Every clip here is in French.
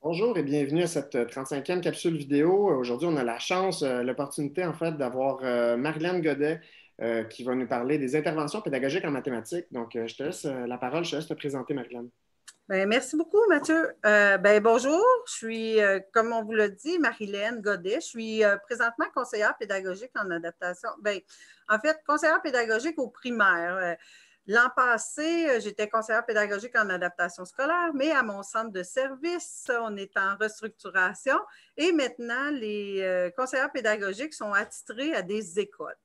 Bonjour et bienvenue à cette 35e capsule vidéo. Aujourd'hui, on a la chance, l'opportunité en fait d'avoir Marilyn Godet qui va nous parler des interventions pédagogiques en mathématiques. Donc, je te laisse la parole, je te laisse te présenter, Marilyn. Bien, merci beaucoup, Mathieu. Bonjour, je suis, comme on vous l'a dit, Marilyn Godet. Je suis présentement conseillère pédagogique en adaptation. En fait, conseillère pédagogique au primaire. L'an passé, j'étais conseillère pédagogique en adaptation scolaire, mais à mon centre de service, on est en restructuration et maintenant, les conseillères pédagogiques sont attitrés à des écoles.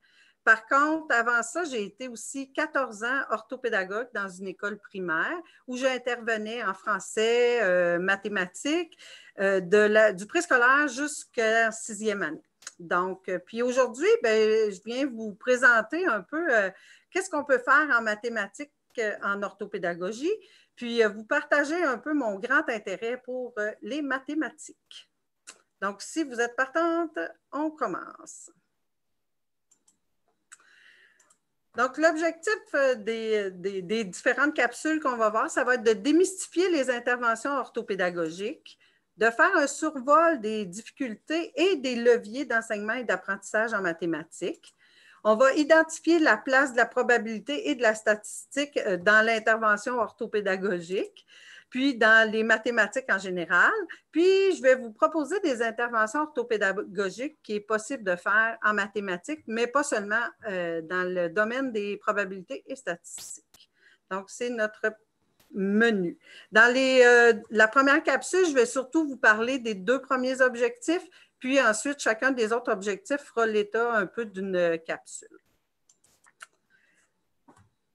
Par contre, avant ça, j'ai été aussi 14 ans orthopédagogue dans une école primaire où j'intervenais en français, mathématiques, du préscolaire jusqu'à 6e année. Donc, puis aujourd'hui, je viens vous présenter un peu qu'est-ce qu'on peut faire en mathématiques en orthopédagogie, puis vous partager un peu mon grand intérêt pour les mathématiques. Donc, si vous êtes partante, on commence. Donc, l'objectif des différentes capsules qu'on va voir, ça va être de démystifier les interventions orthopédagogiques, de faire un survol des difficultés et des leviers d'enseignement et d'apprentissage en mathématiques. On va identifier la place de la probabilité et de la statistique dans l'intervention orthopédagogique, puis dans les mathématiques en général. Puis, je vais vous proposer des interventions orthopédagogiques qui est possible de faire en mathématiques, mais pas seulement dans le domaine des probabilités et statistiques. Donc, c'est notre menu. Dans la première capsule, je vais surtout vous parler des 2 premiers objectifs, puis ensuite, chacun des autres objectifs fera l'état un peu d'une capsule.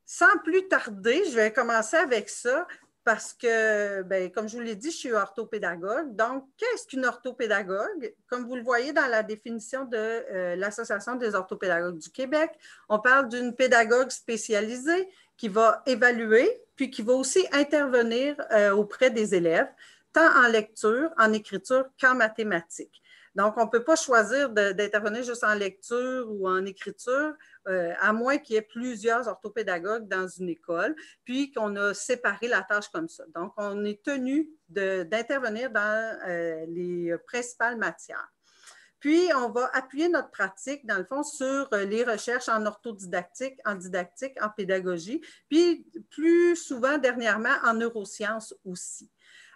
Sans plus tarder, je vais commencer avec ça parce que, comme je vous l'ai dit, je suis orthopédagogue. Donc, qu'est-ce qu'une orthopédagogue? Comme vous le voyez dans la définition de l'Association des orthopédagogues du Québec, on parle d'une pédagogue spécialisée qui va évaluer, puis qui va aussi intervenir auprès des élèves, tant en lecture, en écriture qu'en mathématiques. Donc, on ne peut pas choisir d'intervenir juste en lecture ou en écriture, à moins qu'il y ait plusieurs orthopédagogues dans une école, puis qu'on a séparé la tâche comme ça. Donc, on est tenu d'intervenir dans les principales matières. Puis, on va appuyer notre pratique, dans le fond, sur les recherches en orthodidactique, en didactique, en pédagogie, puis plus souvent, dernièrement, en neurosciences aussi.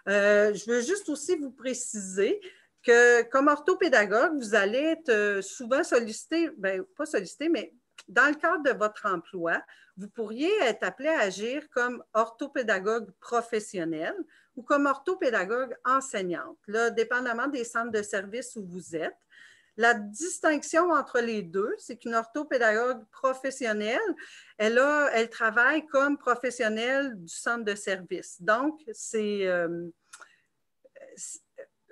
Je veux juste aussi vous préciser que comme orthopédagogue, vous allez être souvent sollicité, pas sollicité, mais dans le cadre de votre emploi, vous pourriez être appelé à agir comme orthopédagogue professionnel ou comme orthopédagogue enseignante, là, dépendamment des centres de service où vous êtes. La distinction entre les deux, c'est qu'une orthopédagogue professionnelle, elle travaille comme professionnelle du centre de service. Donc,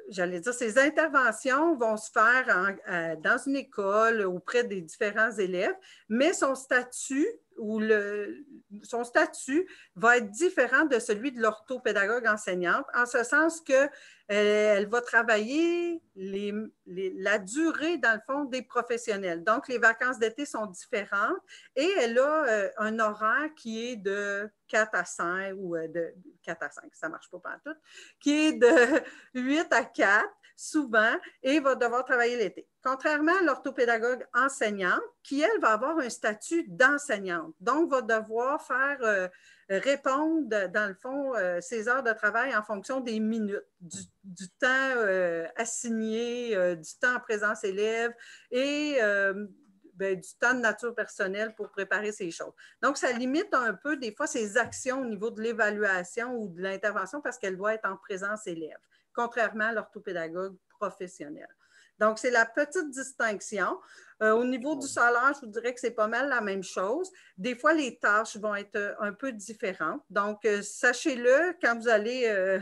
j'allais dire, ces interventions vont se faire dans une école auprès des différents élèves, mais son statut va être différent de celui de l'orthopédagogue enseignante, en ce sens qu'elle va travailler la durée, dans le fond, des professionnels. Donc, les vacances d'été sont différentes et elle a un horaire qui est de 4 à 5 ou de 4 à 5, ça ne marche pas partout, qui est de 8 à 4 souvent et va devoir travailler l'été. Contrairement à l'orthopédagogue enseignante, qui, elle, va avoir un statut d'enseignante. Donc, va devoir faire répondre, dans le fond, ses heures de travail en fonction des minutes, du temps assigné, du temps en présence élève et du temps de nature personnelle pour préparer ces choses. Donc, ça limite un peu, des fois, ses actions au niveau de l'évaluation ou de l'intervention parce qu'elle doit être en présence élève, contrairement à l'orthopédagogue professionnel. Donc, c'est la petite distinction. Au niveau du salaire, je vous dirais que c'est pas mal la même chose. Des fois, les tâches vont être un peu différentes. Donc, sachez-le quand vous allez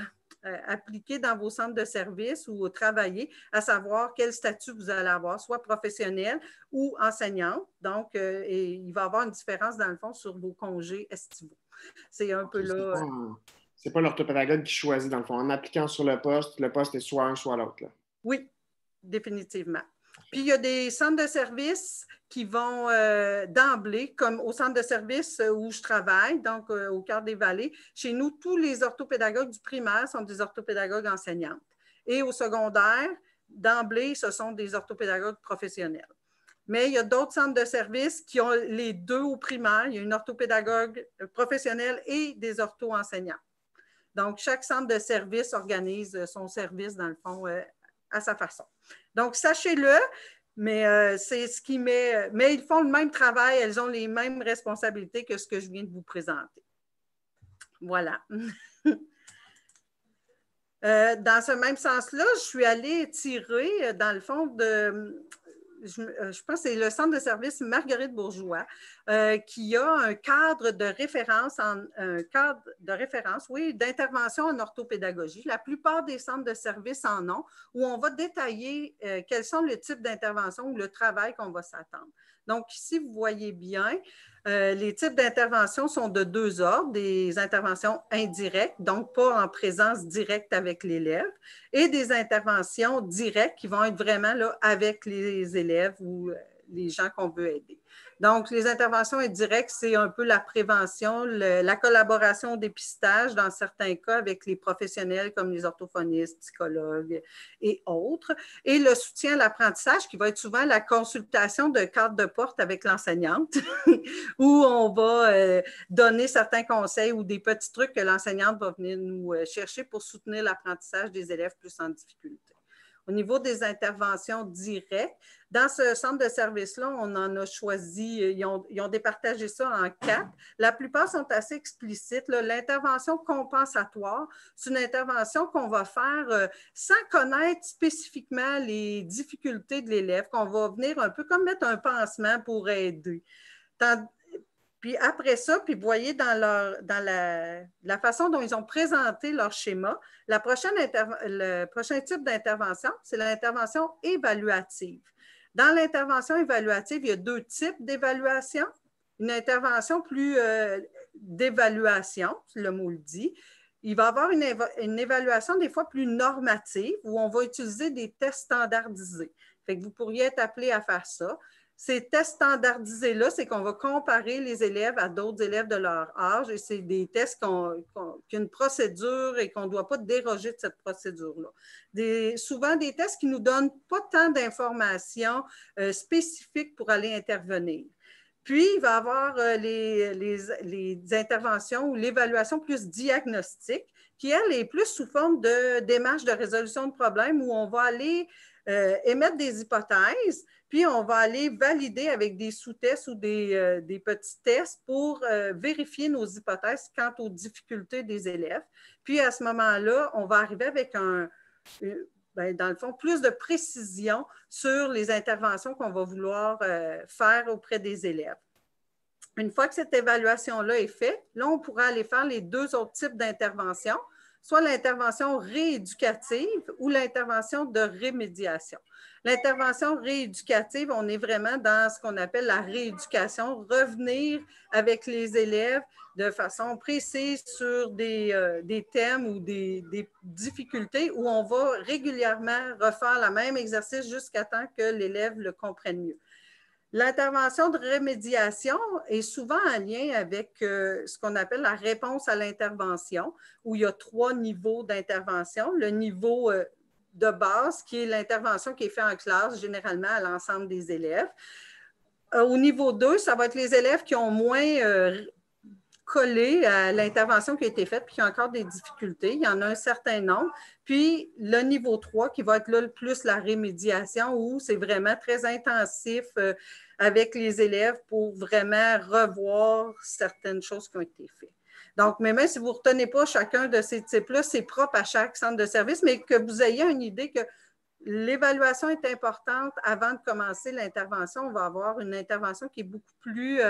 appliquer dans vos centres de service ou travailler, à savoir quel statut vous allez avoir, soit professionnel ou enseignante. Donc, il va y avoir une différence, dans le fond, sur vos congés estivaux. C'est un peu là. C'est pas l'orthopédagogue qui choisit, dans le fond. En appliquant sur le poste est soit un, soit l'autre. Oui, définitivement. Puis, il y a des centres de service qui vont d'emblée, comme au centre de service où je travaille, donc au Cœur des Vallées. Chez nous, tous les orthopédagogues du primaire sont des orthopédagogues enseignantes. Et au secondaire, d'emblée, ce sont des orthopédagogues professionnels. Mais il y a d'autres centres de services qui ont les deux au primaire. Il y a une orthopédagogue professionnelle et des ortho-enseignants. Donc, chaque centre de service organise son service, dans le fond, à sa façon. Donc, sachez-le, mais c'est ce qui met. Mais ils font le même travail, elles ont les mêmes responsabilités que ce que je viens de vous présenter. Voilà. Dans ce même sens-là, je suis allée tirer, dans le fond, je pense que c'est le centre de service Marguerite Bourgeois, qui a un cadre de référence, oui, d'intervention en orthopédagogie. La plupart des centres de service en ont, où on va détailler quels sont les types d'intervention ou le travail qu'on va s'attendre. Donc, ici, vous voyez bien, les types d'interventions sont de deux ordres, des interventions indirectes, donc pas en présence directe avec l'élève, et des interventions directes qui vont être vraiment là avec les élèves ou les gens qu'on veut aider. Donc, les interventions indirectes, c'est un peu la prévention, la collaboration au dépistage dans certains cas avec les professionnels comme les orthophonistes, psychologues et autres. Et le soutien à l'apprentissage qui va être souvent la consultation de carte de porte avec l'enseignante où on va donner certains conseils ou des petits trucs que l'enseignante va venir nous chercher pour soutenir l'apprentissage des élèves plus en difficulté. Au niveau des interventions directes, dans ce centre de service-là, on en a choisi, ils ont départagé ça en 4. La plupart sont assez explicites. L'intervention compensatoire, c'est une intervention qu'on va faire sans connaître spécifiquement les difficultés de l'élève, qu'on va venir un peu comme mettre un pansement pour aider. Puis après ça, puis vous voyez dans la façon dont ils ont présenté leur schéma, le prochain type d'intervention, c'est l'intervention évaluative. Dans l'intervention évaluative, il y a deux types d'évaluation. Une intervention plus d'évaluation, le mot le dit. Il va y avoir une évaluation des fois plus normative où on va utiliser des tests standardisés. Fait que vous pourriez être appelé à faire ça. Ces tests standardisés-là, c'est qu'on va comparer les élèves à d'autres élèves de leur âge et c'est des tests qui ont une procédure et qu'on ne doit pas déroger de cette procédure-là. Souvent, des tests qui ne nous donnent pas tant d'informations spécifiques pour aller intervenir. Puis, il va y avoir les interventions ou l'évaluation plus diagnostique qui, elle, est plus sous forme de démarche de résolution de problèmes où on va aller émettre des hypothèses, puis on va aller valider avec des sous-tests ou des petits tests pour vérifier nos hypothèses quant aux difficultés des élèves. Puis à ce moment-là, on va arriver avec dans le fond, plus de précision sur les interventions qu'on va vouloir faire auprès des élèves. Une fois que cette évaluation-là est faite, là, on pourra aller faire les deux autres types d'interventions, soit l'intervention rééducative ou l'intervention de rémédiation. L'intervention rééducative, on est vraiment dans ce qu'on appelle la rééducation, revenir avec les élèves de façon précise sur des thèmes ou des difficultés où on va régulièrement refaire le même exercice jusqu'à temps que l'élève le comprenne mieux. L'intervention de rémédiation est souvent en lien avec ce qu'on appelle la réponse à l'intervention, où il y a 3 niveaux d'intervention. Le niveau de base, qui est l'intervention qui est faite en classe, généralement à l'ensemble des élèves. Au niveau 2, ça va être les élèves qui ont moins collé à l'intervention qui a été faite, puis qui ont encore des difficultés. Il y en a un certain nombre. Puis le niveau 3, qui va être là le plus la rémédiation, où c'est vraiment très intensif avec les élèves pour vraiment revoir certaines choses qui ont été faites. Donc, mais même si vous ne retenez pas chacun de ces types-là, c'est propre à chaque centre de service, mais que vous ayez une idée que l'évaluation est importante avant de commencer l'intervention. On va avoir une intervention qui est beaucoup plus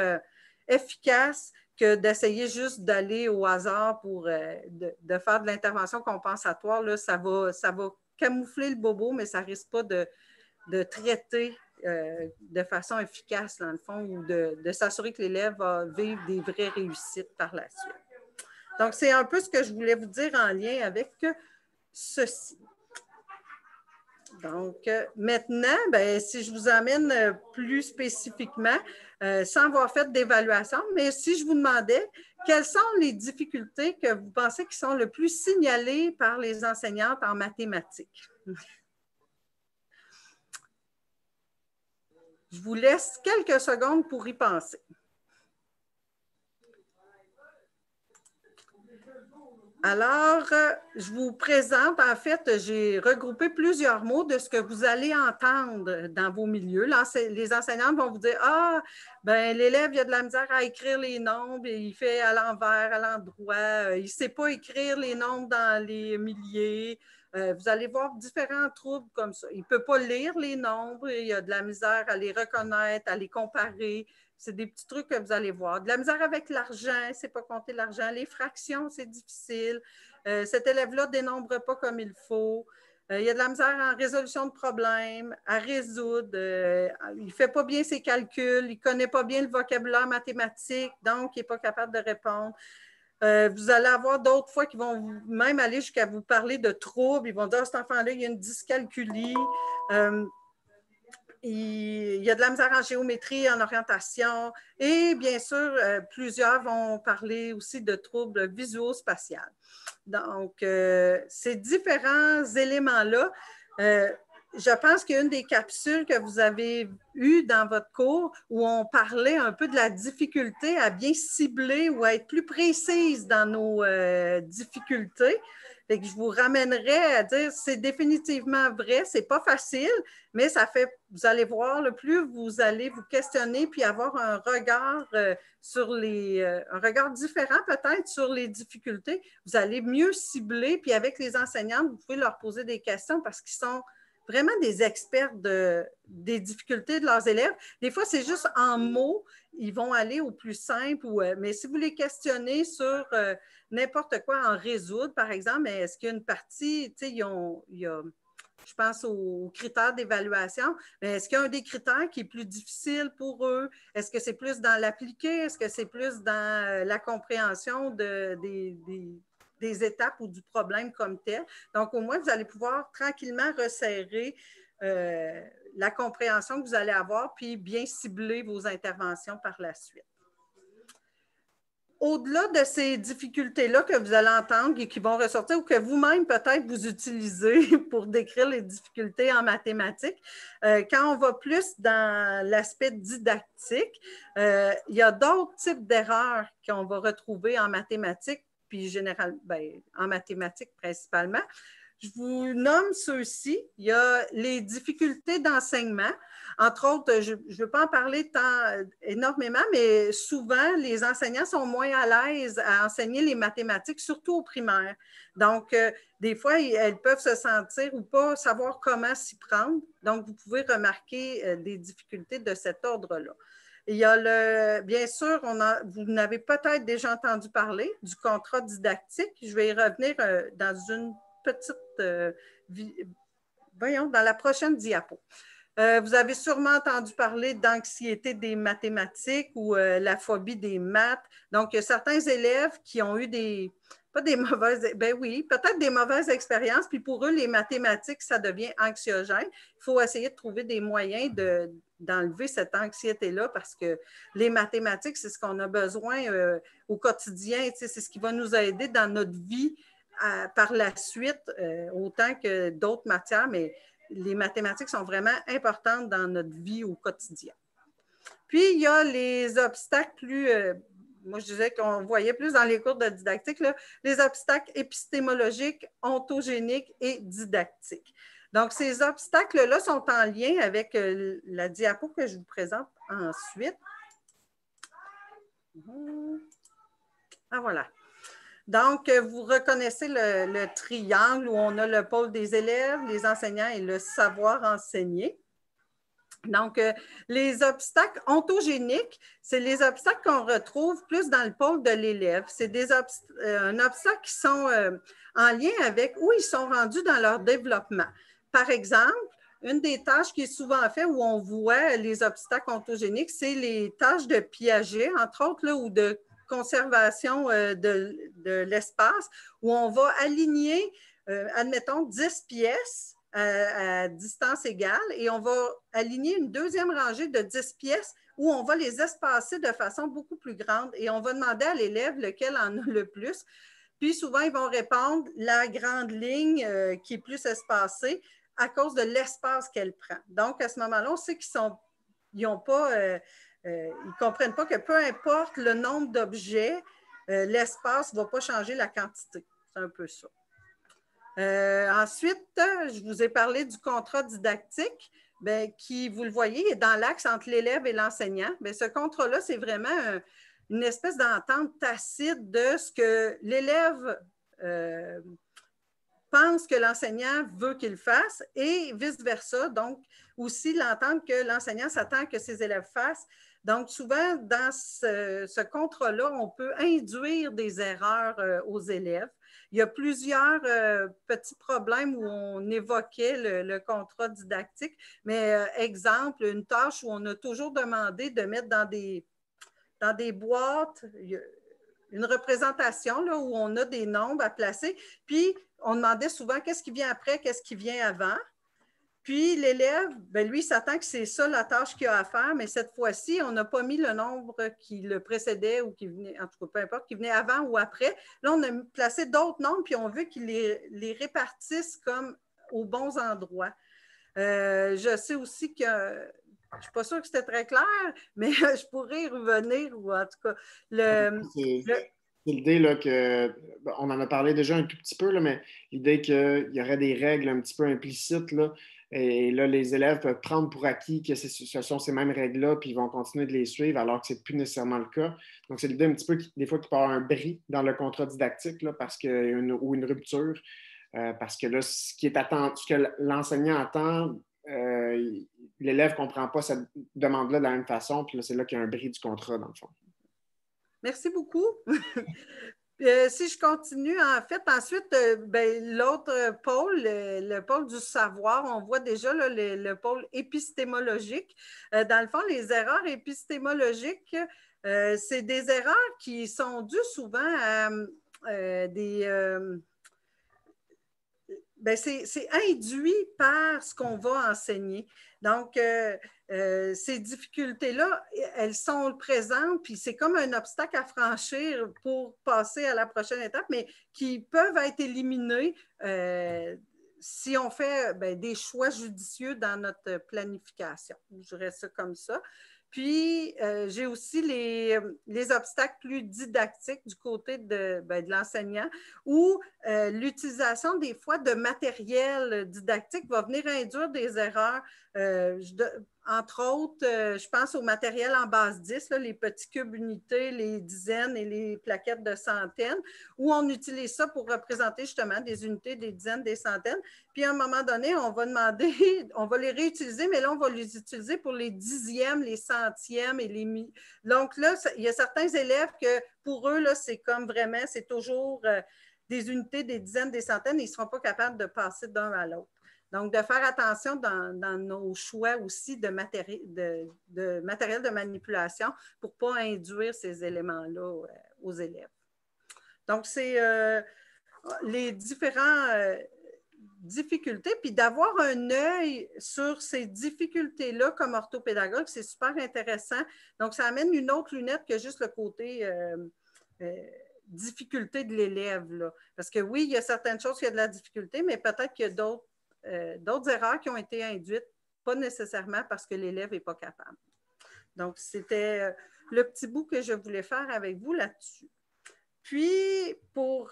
efficace que d'essayer juste d'aller au hasard pour de faire de l'intervention compensatoire. Là, ça va camoufler le bobo, mais ça ne risque pas de traiter de façon efficace, dans le fond, ou de s'assurer que l'élève va vivre des vraies réussites par la suite. Donc, c'est un peu ce que je voulais vous dire en lien avec ceci. Donc, maintenant, ben, si je vous amène plus spécifiquement, sans avoir fait d'évaluation, mais si je vous demandais quelles sont les difficultés que vous pensez qui sont le plus signalées par les enseignantes en mathématiques? Je vous laisse quelques secondes pour y penser. Alors, je vous présente, en fait, j'ai regroupé plusieurs mots de ce que vous allez entendre dans vos milieux. Les enseignants vont vous dire, ah, ben l'élève, il a de la misère à écrire les nombres, il fait à l'envers, à l'endroit, il ne sait pas écrire les nombres dans les milliers. Vous allez voir différents troubles comme ça. Il ne peut pas lire les nombres, il a de la misère à les reconnaître, à les comparer. C'est des petits trucs que vous allez voir. De la misère avec l'argent, il ne sait pas compter l'argent. Les fractions, c'est difficile. Cet élève-là ne dénombre pas comme il faut. Il y a de la misère en résolution de problèmes, à résoudre. Il ne fait pas bien ses calculs. Il ne connaît pas bien le vocabulaire mathématique, donc il n'est pas capable de répondre. Vous allez avoir d'autres fois qui vont même aller jusqu'à vous parler de troubles. Ils vont dire, cet enfant-là, il y a une dyscalculie. Il y a de la misère en géométrie, en orientation. Et bien sûr, plusieurs vont parler aussi de troubles visuo-spatiaux. Donc, ces différents éléments-là, je pense qu'une des capsules que vous avez eues dans votre cours où on parlait un peu de la difficulté à bien cibler ou à être plus précise dans nos difficultés. Fait que je vous ramènerai à dire c'est définitivement vrai, c'est pas facile, mais ça fait, vous allez voir, le plus vous allez vous questionner puis avoir un regard un regard différent peut-être sur les difficultés, vous allez mieux cibler, puis avec les enseignantes, vous pouvez leur poser des questions parce qu'ils sont vraiment des experts des difficultés de leurs élèves. Des fois, c'est juste en mots, ils vont aller au plus simple, mais si vous les questionnez sur n'importe quoi en résoudre, par exemple, est-ce qu'il y a une partie, tu sais, je pense aux critères d'évaluation, mais est-ce qu'il y a un des critères qui est plus difficile pour eux? Est-ce que c'est plus dans l'appliqué? Est-ce que c'est plus dans la compréhension des étapes ou du problème comme tel? Donc, au moins, vous allez pouvoir tranquillement resserrer la compréhension que vous allez avoir, puis bien cibler vos interventions par la suite. Au-delà de ces difficultés-là que vous allez entendre et qui vont ressortir ou que vous-même peut-être vous utilisez pour décrire les difficultés en mathématiques, quand on va plus dans l'aspect didactique, il y a d'autres types d'erreurs qu'on va retrouver en mathématiques, puis en mathématiques principalement. Je vous nomme ceux-ci. Il y a les difficultés d'enseignement. Entre autres, je ne veux pas en parler énormément, mais souvent, les enseignants sont moins à l'aise à enseigner les mathématiques, surtout au primaire. Donc, des fois, elles peuvent se sentir ou pas savoir comment s'y prendre. Donc, vous pouvez remarquer des difficultés de cet ordre-là. Il y a bien sûr, vous n'avez peut-être déjà entendu parler du contrat didactique. Je vais y revenir dans une petite, dans la prochaine diapo. Vous avez sûrement entendu parler d'anxiété des mathématiques ou la phobie des maths. Donc, il y a certains élèves qui ont eu peut-être des mauvaises expériences, puis pour eux, les mathématiques, ça devient anxiogène. Il faut essayer de trouver des moyens d'enlever cette anxiété-là parce que les mathématiques, c'est ce qu'on a besoin au quotidien, c'est ce qui va nous aider dans notre vie par la suite, autant que d'autres matières, mais les mathématiques sont vraiment importantes dans notre vie au quotidien. Puis, il y a les obstacles plus, moi je disais qu'on voyait plus dans les cours de didactique, là, les obstacles épistémologiques, ontogéniques et didactiques. Donc, ces obstacles-là sont en lien avec la diapo que je vous présente ensuite. Ah, voilà. Donc, vous reconnaissez le triangle où on a le pôle des élèves, les enseignants et le savoir enseigner. Donc, les obstacles ontogéniques, c'est les obstacles qu'on retrouve plus dans le pôle de l'élève. C'est un obstacle qui sont en lien avec où ils sont rendus dans leur développement. Par exemple, une des tâches qui est souvent faite où on voit les obstacles ontogéniques, c'est les tâches de Piaget, entre autres, là, ou de conservation de l'espace, où on va aligner, admettons, 10 pièces à distance égale et on va aligner une deuxième rangée de 10 pièces où on va les espacer de façon beaucoup plus grande et on va demander à l'élève lequel en a le plus. Puis souvent, ils vont répondre la grande ligne qui est plus espacée à cause de l'espace qu'elle prend. Donc, à ce moment-là, on sait qu'ils n'ont pas, ils ne comprennent pas que peu importe le nombre d'objets, l'espace ne va pas changer la quantité. C'est un peu ça. Ensuite, je vous ai parlé du contrat didactique, bien, qui, vous le voyez, est dans l'axe entre l'élève et l'enseignant. Bien, ce contrat-là, c'est vraiment une espèce d'entente tacite de ce que l'élève pense que l'enseignant veut qu'il fasse et vice-versa. Donc, aussi l'entente que l'enseignant s'attend que ses élèves fassent. Donc, souvent, dans ce contrat-là, on peut induire des erreurs aux élèves. Il y a plusieurs petits problèmes où on évoquait le contrat didactique, mais exemple, une tâche où on a toujours demandé de mettre dans des boîtes une représentation là, où on a des nombres à placer, puis on demandait souvent qu'est-ce qui vient après, qu'est-ce qui vient avant. Puis l'élève, ben lui, s'attend que c'est ça la tâche qu'il a à faire, mais cette fois-ci, on n'a pas mis le nombre qui le précédait ou qui venait, en tout cas, peu importe, qui venait avant ou après. Là, on a placé d'autres nombres, puis on veut qu'ils les répartissent comme aux bons endroits. Je sais aussi que, je ne suis pas sûre que c'était très clair, mais je pourrais y revenir, ou en tout cas, C'est l'idée là, on en a parlé déjà un tout petit peu, là, mais l'idée qu'il y aurait des règles un petit peu implicites, là, et là, les élèves peuvent prendre pour acquis que ce sont ces mêmes règles-là, puis ils vont continuer de les suivre, alors que ce n'est plus nécessairement le cas. Donc, c'est l'idée un petit peu des fois qu'il peut y avoir un bris dans le contrat didactique là, ou une rupture, parce que là, ce que l'enseignant attend, l'élève ne comprend pas cette demande-là de la même façon, puis là, c'est là qu'il y a un bris du contrat, dans le fond. Merci beaucoup. Si je continue, en fait, ensuite, l'autre pôle, le pôle du savoir, on voit déjà là, le pôle épistémologique. Dans le fond, les erreurs épistémologiques, c'est des erreurs qui sont dues souvent à c'est induit par ce qu'on va enseigner. Donc, ces difficultés-là, elles sont présentes, puis c'est comme un obstacle à franchir pour passer à la prochaine étape, mais qui peuvent être éliminées si on fait des choix judicieux dans notre planification. Je dirais ça comme ça. Puis, j'ai aussi les obstacles plus didactiques du côté de l'enseignant, où l'utilisation des fois de matériel didactique va venir induire des erreurs. Entre autres, je pense au matériel en base 10, là, les petits cubes unités, les dizaines et les plaquettes de centaines, où on utilise ça pour représenter justement des unités, des dizaines, des centaines. Puis à un moment donné, on va demander, on va les réutiliser, mais là, on va les utiliser pour les dixièmes, les centièmes et les milliers. Donc là, il y a certains élèves que pour eux, là, c'est comme vraiment, c'est toujours des unités, des dizaines, des centaines, et ils ne seront pas capables de passer d'un à l'autre. Donc, de faire attention dans nos choix aussi de matériel de manipulation pour ne pas induire ces éléments-là aux élèves. Donc, c'est les différents difficultés, puis d'avoir un œil sur ces difficultés-là comme orthopédagogue, c'est super intéressant. Donc, ça amène une autre lunette que juste le côté difficulté de l'élève. Là. Parce que oui, il y a certaines choses qui ont de la difficulté, mais peut-être qu'il y a d'autres erreurs qui ont été induites, pas nécessairement parce que l'élève n'est pas capable. Donc, c'était le petit bout que je voulais faire avec vous là-dessus. Puis,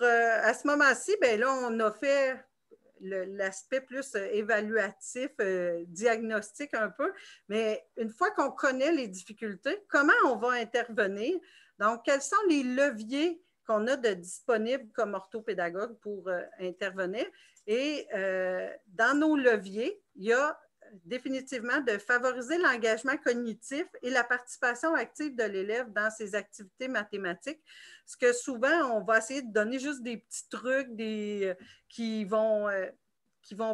à ce moment-ci, bien là, on a fait l'aspect plus évaluatif, diagnostique un peu, mais une fois qu'on connaît les difficultés, comment on va intervenir? Donc, quels sont les leviers qu'on a de disponibles comme orthopédagogue pour intervenir? Et dans nos leviers, il y a définitivement de favoriser l'engagement cognitif et la participation active de l'élève dans ses activités mathématiques. Parce que souvent, on va essayer de donner juste des petits trucs qui vont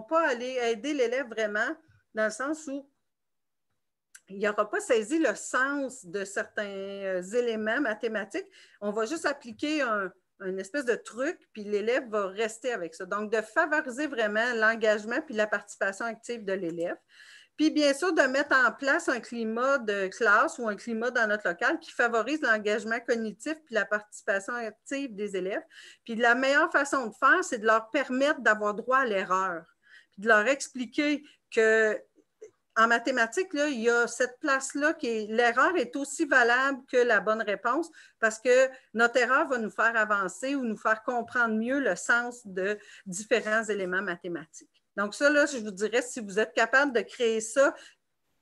pas aller aider l'élève vraiment, dans le sens où il n'aura pas saisi le sens de certains éléments mathématiques. On va juste appliquer une espèce de truc, puis l'élève va rester avec ça. Donc, de favoriser vraiment l'engagement puis la participation active de l'élève. Puis, bien sûr, de mettre en place un climat de classe ou un climat dans notre local qui favorise l'engagement cognitif puis la participation active des élèves. Puis, la meilleure façon de faire, c'est de leur permettre d'avoir droit à l'erreur. Puis, de leur expliquer que en mathématiques, là, il y a cette place-là qui est l'erreur est aussi valable que la bonne réponse parce que notre erreur va nous faire avancer ou nous faire comprendre mieux le sens de différents éléments mathématiques. Donc, ça, là, je vous dirais, si vous êtes capable de créer ça,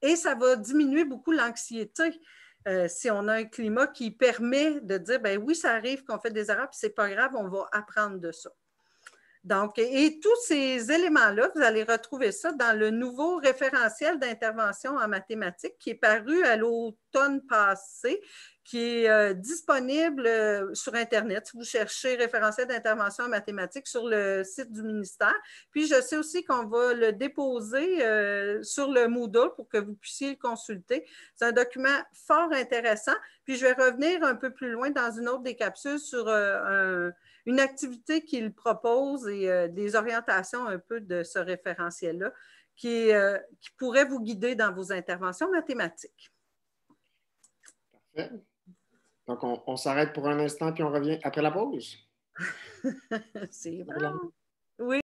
et ça va diminuer beaucoup l'anxiété. Si on a un climat qui permet de dire, ben oui, ça arrive qu'on fait des erreurs, puis c'est pas grave, on va apprendre de ça. Donc, et tous ces éléments-là, vous allez retrouver ça dans le nouveau référentiel d'intervention en mathématiques qui est paru à l'automne passé, qui est disponible sur Internet. Si vous cherchez référentiel d'intervention en mathématiques sur le site du ministère. Puis, je sais aussi qu'on va le déposer sur le Moodle pour que vous puissiez le consulter. C'est un document fort intéressant. Puis, je vais revenir un peu plus loin dans une autre des capsules sur une activité qu'il propose et des orientations un peu de ce référentiel-là qui pourrait vous guider dans vos interventions mathématiques. Parfait. Donc, on s'arrête pour un instant puis on revient après la pause. C'est bon. Oui.